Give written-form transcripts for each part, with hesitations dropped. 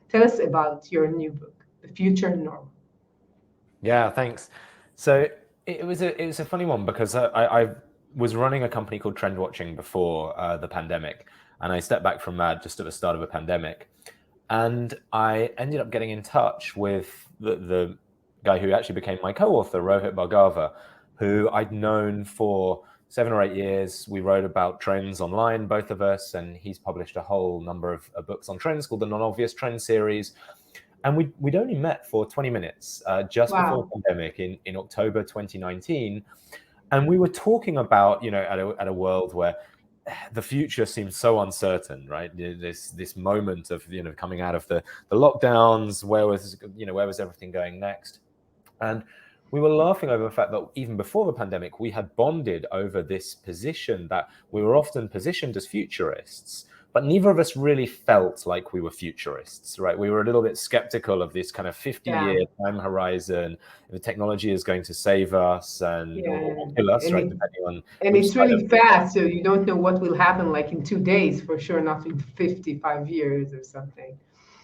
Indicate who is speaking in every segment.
Speaker 1: Tell us about your new book, The Future Normal.
Speaker 2: Yeah, thanks. So it was a funny one because I was running a company called Trend Watching before the pandemic, and I stepped back from that just at the start of a pandemic, and I ended up getting in touch with the guy who actually became my co-author, Rohit Bhargava, who I'd known for 7 or 8 years. We wrote about trends online, both of us, and he's published a whole number of books on trends called the Non-Obvious Trend series. And we'd only met for 20 minutes just before
Speaker 1: Wow.
Speaker 2: the pandemic in October 2019. And we were talking about, at a world where the future seems so uncertain, right? This moment of, coming out of the lockdowns, where was everything going next? And we were laughing over the fact that even before the pandemic, we had bonded over this position that we were often positioned as futurists, but neither of us really felt like we were futurists, right? We were a little bit skeptical of this kind of 50-year
Speaker 1: Yeah.
Speaker 2: time horizon. The technology is going to save us or
Speaker 1: Yeah.
Speaker 2: kill us,
Speaker 1: And
Speaker 2: right?
Speaker 1: it,
Speaker 2: Depending on
Speaker 1: and
Speaker 2: which
Speaker 1: it's
Speaker 2: side of
Speaker 1: really fast, so you don't know what will happen like in 2 days, for sure, not in 55 years or something.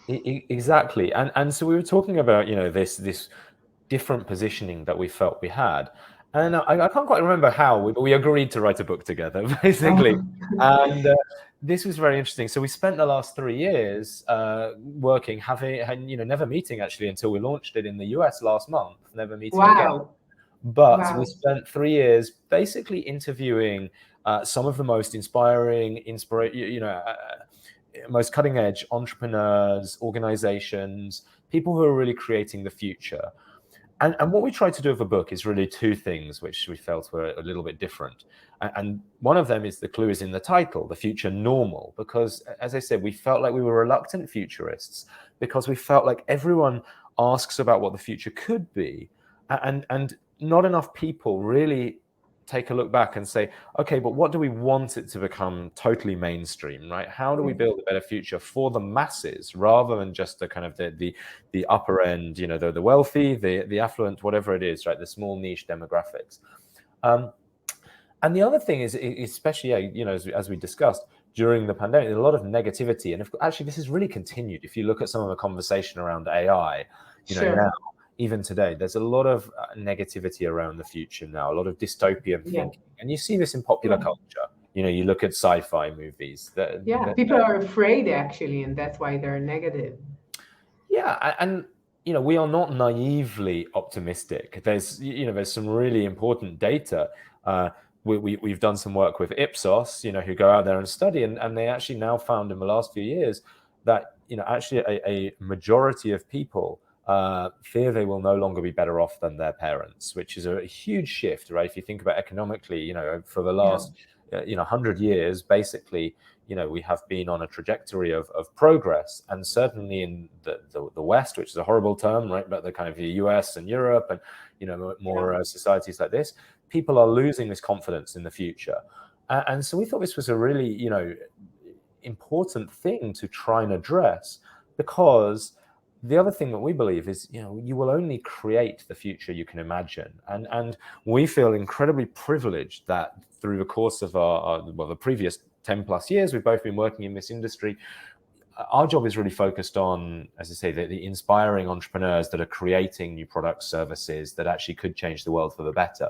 Speaker 2: Exactly. And so we were talking about, this different positioning that we felt we had. And I can't quite remember how, but we agreed to write a book together, basically.
Speaker 1: Oh,
Speaker 2: And this was very interesting. So we spent the last 3 years working, never meeting actually until we launched it in the US last month, never meeting again.
Speaker 1: wow.
Speaker 2: But we
Speaker 1: Wow.
Speaker 2: spent 3 years basically interviewing some of the most most cutting edge entrepreneurs, organizations, people who are really creating the future. And what we tried to do with the book is really two things which we felt were a little bit different. And one of them is, the clue is in the title, The Future Normal, because as I said, we felt like we were reluctant futurists because we felt like everyone asks about what the future could be. And not enough people really take a look back and say, okay, but what do we want it to become totally mainstream, right? How do we build a better future for the masses rather than just the kind of the upper end, the wealthy, the affluent, whatever it is, right? The small niche demographics. And the other thing is, especially, as we discussed during the pandemic, there's a lot of negativity. And actually, this has really continued. If you look at some of the conversation around AI,
Speaker 1: Sure.
Speaker 2: now, even today, there's a lot of negativity around the future now, a lot of dystopian
Speaker 1: Yeah.
Speaker 2: thinking. And you see this in popular
Speaker 1: Yeah.
Speaker 2: culture. You look at sci-fi movies.
Speaker 1: Yeah. People are afraid actually, and that's why they're negative.
Speaker 2: Yeah, and we are not naively optimistic. There's some really important data. We've done some work with Ipsos, who go out there and study, and they actually now found in the last few years that actually a majority of people fear they will no longer be better off than their parents, which is a huge shift, right? If you think about economically, for the
Speaker 1: Yeah.
Speaker 2: last 100 years, basically, we have been on a trajectory of progress, and certainly in the West, which is a horrible term, right? But the kind of the US and Europe and
Speaker 1: Yeah.
Speaker 2: more societies like this, people are losing this confidence in the future, and so we thought this was a really important thing to try and address, because the other thing that we believe is, you will only create the future you can imagine. And we feel incredibly privileged that through the course of the previous 10 plus years, we've both been working in this industry. Our job is really focused on, as I say, the inspiring entrepreneurs that are creating new products, services that actually could change the world for the better.